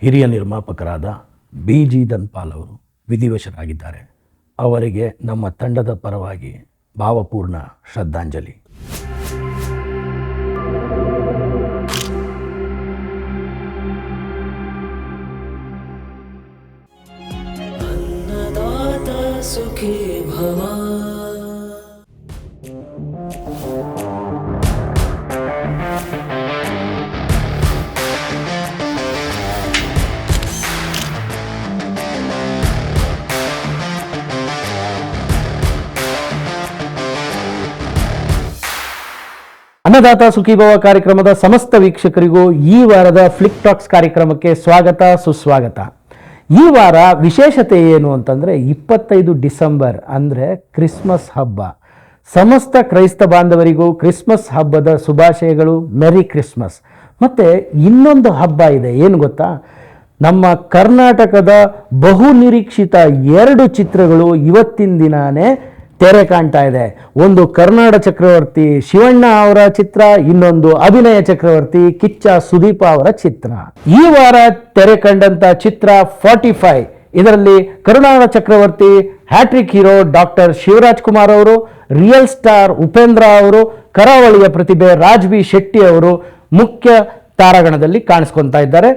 ಹಿರಿಯ ನಿರ್ಮಾಪಕರಾದ BG ಧನ್ಪಾಲ್ ಅವರು ವಿಧಿವಶರಾಗಿದ್ದಾರೆ. ಅವರಿಗೆ ನಮ್ಮ ತಂಡದ ಪರವಾಗಿ ಭಾವಪೂರ್ಣ ಶ್ರದ್ಧಾಂಜಲಿ. ಅನ್ನದಾತ ಸುಖೀ ಭವ. ಅನ್ನದಾತ ಸುಖೀಭವ ಕಾರ್ಯಕ್ರಮದ ಸಮಸ್ತ ವೀಕ್ಷಕರಿಗೂ ಈ ವಾರದ ಫ್ಲಿಕ್ ಟಾಕ್ಸ್ ಕಾರ್ಯಕ್ರಮಕ್ಕೆ ಸ್ವಾಗತ ಸುಸ್ವಾಗತ. ಈ ವಾರ ವಿಶೇಷತೆ ಏನು ಅಂತಂದರೆ 25 ಡಿಸೆಂಬರ್ ಅಂದರೆ ಕ್ರಿಸ್ಮಸ್ ಹಬ್ಬ. ಸಮಸ್ತ ಕ್ರೈಸ್ತ ಬಾಂಧವರಿಗೂ ಕ್ರಿಸ್ಮಸ್ ಹಬ್ಬದ ಶುಭಾಶಯಗಳು. ಮೆರಿ ಕ್ರಿಸ್ಮಸ್. ಮತ್ತು ಇನ್ನೊಂದು ಹಬ್ಬ ಇದೆ, ಏನು ಗೊತ್ತಾ? ನಮ್ಮ ಕರ್ನಾಟಕದ ಬಹುನಿರೀಕ್ಷಿತ 2 ಚಿತ್ರಗಳು ಇವತ್ತಿನ ದಿನಾನೇ ತೆರೆ ಕಾಣ್ತಾ ಇದೆ. ಒಂದು ಕರ್ನಾಡ ಚಕ್ರವರ್ತಿ ಶಿವಣ್ಣ ಅವರ ಚಿತ್ರ, ಇನ್ನೊಂದು ಅಭಿನಯ ಚಕ್ರವರ್ತಿ ಕಿಚ್ಚ ಸುದೀಪ ಅವರ ಚಿತ್ರ. ಈ ವಾರ ತೆರೆ ಕಂಡಂತ ಚಿತ್ರ 45. ಇದರಲ್ಲಿ Karunada Chakravarthy hat-trick hero doctor Shivaraj Kumar ಅವರು, ರಿಯಲ್ ಸ್ಟಾರ್ ಉಪೇಂದ್ರ ಅವರು, ಕರಾವಳಿಯ ಪ್ರತಿಭೆ ರಾಜ್ ಬಿ ಶೆಟ್ಟಿ ಅವರು ಮುಖ್ಯ ತಾರಾಗಣದಲ್ಲಿ ಕಾಣಿಸ್ಕೊತಾ ಇದ್ದಾರೆ.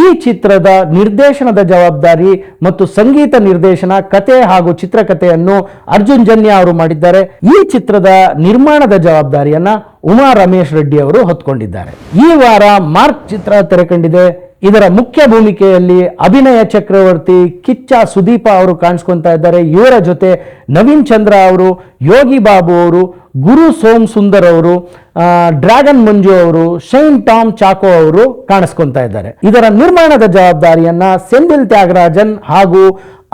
ಈ ಚಿತ್ರದ ನಿರ್ದೇಶನದ ಜವಾಬ್ದಾರಿ ಮತ್ತು ಸಂಗೀತ ನಿರ್ದೇಶನ, ಕತೆ ಹಾಗೂ ಚಿತ್ರಕಥೆಯನ್ನು ಅರ್ಜುನ್ ಜನ್ಯ ಅವರು ಮಾಡಿದ್ದಾರೆ. ಈ ಚಿತ್ರದ ನಿರ್ಮಾಣದ ಜವಾಬ್ದಾರಿಯನ್ನ ಉಮಾ ರಮೇಶ್ ರೆಡ್ಡಿ ಅವರು ಹೊತ್ಕೊಂಡಿದ್ದಾರೆ. ಈ ವಾರ ಮಾರ್ಕ್ ಚಿತ್ರ ತೆರೆಕಂಡಿದೆ. ಇದರ ಮುಖ್ಯ ಭೂಮಿಕೆಯಲ್ಲಿ ಅಭಿನಯ ಚಕ್ರವರ್ತಿ ಕಿಚ್ಚ ಸುದೀಪ ಅವರು ಕಾಣಿಸ್ಕೊತಾ ಇದ್ದಾರೆ. ಇವರ ಜೊತೆ ನವೀನ್ ಚಂದ್ರ ಅವರು, ಯೋಗಿ ಬಾಬು ಅವರು, ಗುರು ಸೋಮ್ ಸುಂದರ್ ಅವರು, ಡ್ರ್ಯಾಗನ್ ಮಂಜು ಅವರು, ಶೈನ್ ಟಾಮ್ ಚಾಕೋ ಅವರು ಕಾಣಿಸ್ಕೊತಾ ಇದ್ದಾರೆ. ಇದರ ನಿರ್ಮಾಣದ ಜವಾಬ್ದಾರಿಯನ್ನ ಸೆಂದಿಲ್ ತ್ಯಾಗರಾಜನ್ ಹಾಗೂ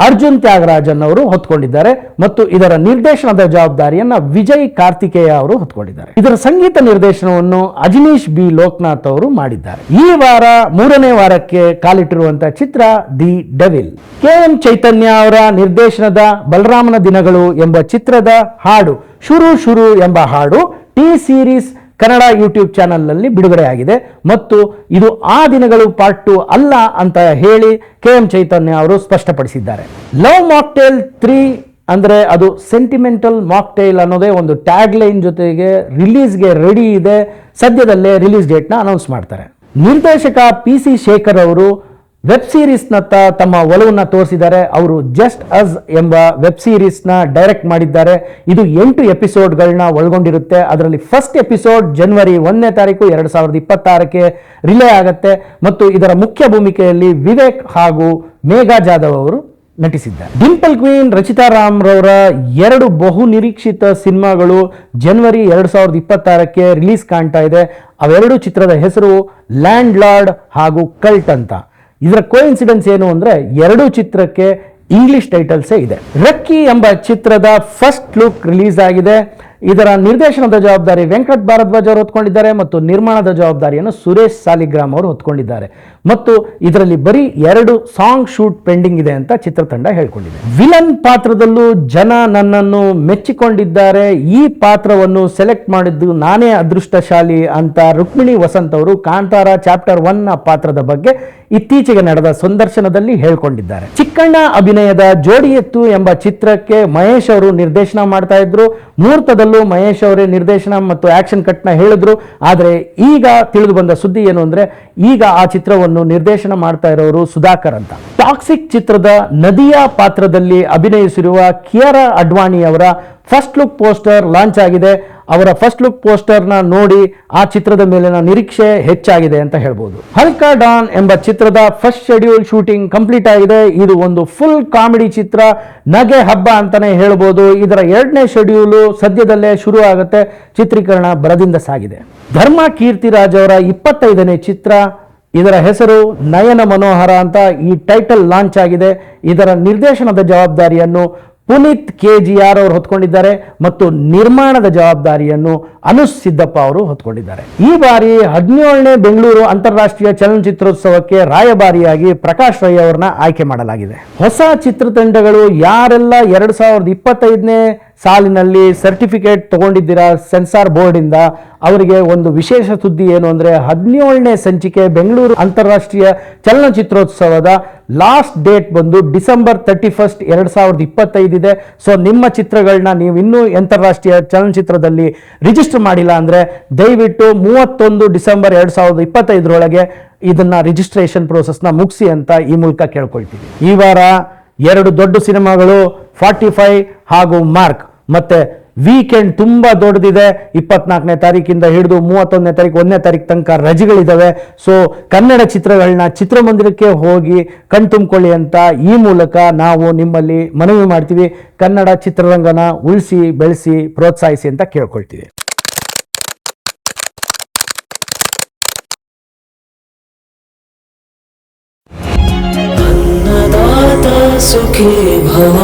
ಅರ್ಜುನ್ ತ್ಯಾಗರಾಜನ್ ಅವರು ಹೊತ್ಕೊಂಡಿದ್ದಾರೆ ಮತ್ತು ಇದರ ನಿರ್ದೇಶನದ ಜವಾಬ್ದಾರಿಯನ್ನ ವಿಜಯ್ ಕಾರ್ತಿಕೇಯ ಅವರು ಹೊತ್ಕೊಂಡಿದ್ದಾರೆ. ಇದರ ಸಂಗೀತ ನಿರ್ದೇಶನವನ್ನು ಅಜನೀಶ್ ಬಿ ಲೋಕನಾಥ್ ಅವರು ಮಾಡಿದ್ದಾರೆ. ಈ ವಾರ 3ನೇ ವಾರಕ್ಕೆ ಕಾಲಿಟ್ಟಿರುವಂತಹ ಚಿತ್ರ ದಿ ಡೆವಿಲ್. KM ಚೈತನ್ಯ ಅವರ ನಿರ್ದೇಶನದ ಬಲರಾಮನ ದಿನಗಳು ಎಂಬ ಚಿತ್ರದ ಹಾಡು ಶುರು ಶುರು ಎಂಬ ಹಾಡು ಟಿ ಸೀರೀಸ್ ಕನ್ನಡ ಯೂಟ್ಯೂಬ್ ಚಾನಲ್ನಲ್ಲಿ ಬಿಡುಗಡೆಯಾಗಿದೆ ಮತ್ತು ಇದು ಆ ದಿನಗಳು ಪಾರ್ಟ್ 2 ಅಲ್ಲ ಅಂತ ಹೇಳಿ KM ಚೈತನ್ಯ ಅವರು ಸ್ಪಷ್ಟಪಡಿಸಿದ್ದಾರೆ. ಲವ್ ಮಾಕ್ಟೇಲ್ 3 ಅಂದರೆ ಅದು ಸೆಂಟಿಮೆಂಟಲ್ ಮಾಕ್ಟೇಲ್ ಅನ್ನೋದೇ ಒಂದು ಟ್ಯಾಗ್ ಲೈನ್ ಜೊತೆಗೆ ರಿಲೀಸ್ಗೆ ರೆಡಿ ಇದೆ. ಸದ್ಯದಲ್ಲೇ ರಿಲೀಸ್ ಡೇಟ್ನ ಅನೌನ್ಸ್ ಮಾಡ್ತಾರೆ. ನಿರ್ದೇಶಕ PC ಶೇಖರ್ ಅವರು ವೆಬ್ ಸೀರೀಸ್ನತ್ತ ತಮ್ಮ ಒಲವನ್ನು ತೋರಿಸಿದ್ದಾರೆ. ಅವರು ಜಸ್ಟ್ ಅಸ್ ಎಂಬ ವೆಬ್ ಸೀರೀಸ್ನ ಡೈರೆಕ್ಟ್ ಮಾಡಿದ್ದಾರೆ. ಇದು 8 ಎಪಿಸೋಡ್ಗಳನ್ನ ಒಳಗೊಂಡಿರುತ್ತೆ. ಅದರಲ್ಲಿ ಫಸ್ಟ್ ಎಪಿಸೋಡ್ ಜನವರಿ 1ನೇ ತಾರೀಕು 2026ಕ್ಕೆ ರಿಲೇ ಆಗುತ್ತೆ ಮತ್ತು ಇದರ ಮುಖ್ಯ ಭೂಮಿಕೆಯಲ್ಲಿ ವಿವೇಕ್ ಹಾಗೂ ಮೇಘಾ ಜಾಧವ್ ಅವರು ನಟಿಸಿದ್ದಾರೆ. ಡಿಂಪಲ್ ಕ್ವೀನ್ ರಚಿತಾ ರಾಮ್ ರವರ 2 ಬಹು ನಿರೀಕ್ಷಿತ ಸಿನಿಮಾಗಳು ಜನವರಿ 2026ಕ್ಕೆ ರಿಲೀಸ್ ಕಾಣ್ತಾ ಇದೆ. ಅವೆರಡು ಚಿತ್ರದ ಹೆಸರು ಲ್ಯಾಂಡ್ ಲಾರ್ಡ್ ಹಾಗೂ ಕಲ್ಟ್ ಅಂತ. ಇದರ ಕೋಇನ್ಸಿಡೆನ್ಸ್ ಏನು ಅಂದರೆ 2 ಚಿತ್ರಕ್ಕೆ ಇಂಗ್ಲಿಷ್ ಟೈಟಲ್ಸೇ ಇದೆ. ರಕ್ಕಿ ಎಂಬ ಚಿತ್ರದ ಫಸ್ಟ್ ಲುಕ್ ರಿಲೀಸ್ ಆಗಿದೆ. ಇದರ ನಿರ್ದೇಶನದ ಜವಾಬ್ದಾರಿ ವೆಂಕಟ್ ಭಾರದ್ವಾಜ್ ಅವರು ಹೊತ್ಕೊಂಡಿದ್ದಾರೆ ಮತ್ತು ನಿರ್ಮಾಣದ ಜವಾಬ್ದಾರಿಯನ್ನು ಸುರೇಶ್ ಸಾಲಿಗ್ರಾಮ್ ಅವರು ಹೊತ್ಕೊಂಡಿದ್ದಾರೆ ಮತ್ತು ಇದರಲ್ಲಿ ಬರೀ 2 ಸಾಂಗ್ ಶೂಟ್ ಪೆಂಡಿಂಗ್ ಇದೆ ಅಂತ ಚಿತ್ರತಂಡ ಹೇಳ್ಕೊಂಡಿದೆ. ವಿಲನ್ ಪಾತ್ರದಲ್ಲೂ ಜನ ನನ್ನನ್ನು ಮೆಚ್ಚಿಕೊಂಡಿದ್ದಾರೆ. ಈ ಪಾತ್ರವನ್ನು ಸೆಲೆಕ್ಟ್ ಮಾಡಿದ್ದು ನಾನೇ ಅದೃಷ್ಟಶಾಲಿ ಅಂತ ರುಕ್ಮಿಣಿ ವಸಂತ್ ಅವರು ಕಾಂತಾರ ಚಾಪ್ಟರ್ 1ನ ಪಾತ್ರದ ಬಗ್ಗೆ ಇತ್ತೀಚೆಗೆ ನಡೆದ ಸಂದರ್ಶನದಲ್ಲಿ ಹೇಳ್ಕೊಂಡಿದ್ದಾರೆ. ಚಿಕ್ಕಣ್ಣ ಅಭಿನಯದ ಜೋಡಿ ಎತ್ತು ಎಂಬ ಚಿತ್ರಕ್ಕೆ ಮಹೇಶ್ ಅವರು ನಿರ್ದೇಶನ ಮಾಡ್ತಾ ಇದ್ರು. ಮುಹೂರ್ತದಲ್ಲೂ ಮಹೇಶ್ ಅವರೇ ನಿರ್ದೇಶನ ಮತ್ತು ಆಕ್ಷನ್ ಕಟ್ನ ಹೇಳಿದ್ರು. ಆದರೆ ಈಗ ತಿಳಿದು ಬಂದ ಸುದ್ದಿ ಏನು ಅಂದ್ರೆ ಈಗ ಆ ಚಿತ್ರವನ್ನು ನಿರ್ದೇಶನ ಮಾಡ್ತಾ ಇರೋರು ಸುಧಾಕರ್ ಅಂತ. ಟಾಕ್ಸಿಕ್ ಚಿತ್ರದ ನದಿಯಾ ಪಾತ್ರದಲ್ಲಿ ಅಭಿನಯಿಸಿರುವ ಕಿಯಾರಾ ಅಡ್ವಾಣಿ ಅವರ ಫಸ್ಟ್ ಲುಕ್ ಪೋಸ್ಟರ್ ಲಾಂಚ್ ಆಗಿದೆ. ಅವರ ಫಸ್ಟ್ ಲುಕ್ ಪೋಸ್ಟರ್ನ ನೋಡಿ ಆ ಚಿತ್ರದ ಮೇಲಿನ ನಿರೀಕ್ಷೆ ಹೆಚ್ಚಾಗಿದೆ ಅಂತ ಹೇಳ್ಬೋದು. ಹಲ್ಕಾ ಡಾನ್ ಎಂಬ ಚಿತ್ರದ ಫಸ್ಟ್ ಶೆಡ್ಯೂಲ್ ಶೂಟಿಂಗ್ ಕಂಪ್ಲೀಟ್ ಆಗಿದೆ. ಇದು ಒಂದು ಫುಲ್ ಕಾಮಿಡಿ ಚಿತ್ರ, ನಗೆ ಹಬ್ಬ ಅಂತಾನೆ ಹೇಳ್ಬೋದು. ಇದರ 2ನೇ ಶೆಡ್ಯೂಲು ಸದ್ಯದಲ್ಲೇ ಶುರು ಆಗುತ್ತೆ. ಚಿತ್ರೀಕರಣ ಭರದಿಂದ ಸಾಗಿದೆ. ಧರ್ಮ ಕೀರ್ತಿರಾಜ್ ಅವರ 25ನೇ ಚಿತ್ರ, ಇದರ ಹೆಸರು ನಯನ ಮನೋಹರ ಅಂತ. ಈ ಟೈಟಲ್ ಲಾಂಚ್ ಆಗಿದೆ. ಇದರ ನಿರ್ದೇಶನದ ಜವಾಬ್ದಾರಿಯನ್ನು ಪುನೀತ್ KGR ಅವರು ಹೊತ್ಕೊಂಡಿದ್ದಾರೆ ಮತ್ತು ನಿರ್ಮಾಣದ ಜವಾಬ್ದಾರಿಯನ್ನು ಅನುಷ್ ಸಿದ್ದಪ್ಪ ಅವರು ಹೊತ್ಕೊಂಡಿದ್ದಾರೆ. ಈ ಬಾರಿ 17ನೇ ಬೆಂಗಳೂರು ಅಂತಾರಾಷ್ಟ್ರೀಯ ಚಲನಚಿತ್ರೋತ್ಸವಕ್ಕೆ ರಾಯಭಾರಿಯಾಗಿ ಪ್ರಕಾಶ್ ರೈ ಅವರನ್ನ ಆಯ್ಕೆ ಮಾಡಲಾಗಿದೆ. ಹೊಸ ಚಿತ್ರತಂಡಗಳು ಯಾರೆಲ್ಲ 2025ನೇ ಸಾಲಿನಲ್ಲಿ ಸರ್ಟಿಫಿಕೇಟ್ ತಗೊಂಡಿದ್ದೀರಾ ಸೆನ್ಸಾರ್ ಬೋರ್ಡಿಂದ, ಅವರಿಗೆ ಒಂದು ವಿಶೇಷ ಸುದ್ದಿ ಏನು ಅಂದರೆ 17ನೇ ಸಂಚಿಕೆ ಬೆಂಗಳೂರು ಅಂತಾರಾಷ್ಟ್ರೀಯ ಚಲನಚಿತ್ರೋತ್ಸವದ ಲಾಸ್ಟ್ ಡೇಟ್ ಬಂದು ಡಿಸೆಂಬರ್ 31, 2025 ಇದೆ. ಸೊ ನಿಮ್ಮ ಚಿತ್ರಗಳನ್ನ ನೀವು ಇನ್ನೂ ಅಂತಾರಾಷ್ಟ್ರೀಯ ಚಲನಚಿತ್ರದಲ್ಲಿ ರಿಜಿಸ್ಟರ್ ಮಾಡಿಲ್ಲ ಅಂದರೆ ದಯವಿಟ್ಟು 31 ಡಿಸೆಂಬರ್ 2025 ಇದನ್ನ ರಿಜಿಸ್ಟ್ರೇಷನ್ ಪ್ರೋಸೆಸ್ನ ಮುಗಿಸಿ ಅಂತ ಈ ಮೂಲಕ ಕೇಳ್ಕೊಳ್ತೀವಿ. ಈ ವಾರ 2 ದೊಡ್ಡ ಸಿನಿಮಾಗಳು 45 ಹಾಗೂ ಮಾರ್ಕ್. ಮತ್ತೆ ವೀಕೆಂಡ್ ತುಂಬಾ ದೊಡ್ಡದಿದೆ. 24ನೇ ತಾರೀಕಿಂದ ಹಿಡಿದು 31ನೇ ತಾರೀಕು 1ನೇ ತಾರೀಕು ತನಕ ರಜೆಗಳಿದ್ದಾವೆ. ಸೊ ಕನ್ನಡ ಚಿತ್ರಗಳನ್ನ ಚಿತ್ರಮಂದಿರಕ್ಕೆ ಹೋಗಿ ಕಣ್ತುಂಬಿಕೊಳ್ಳಿ ಅಂತ ಈ ಮೂಲಕ ನಾವು ನಿಮ್ಮಲ್ಲಿ ಮನವಿ ಮಾಡ್ತೀವಿ. ಕನ್ನಡ ಚಿತ್ರರಂಗನ ಉಳಿಸಿ ಬೆಳೆಸಿ ಪ್ರೋತ್ಸಾಹಿಸಿ ಅಂತ ಕೇಳ್ಕೊಳ್ತೀವಿ. अन्नदाता सुखी भव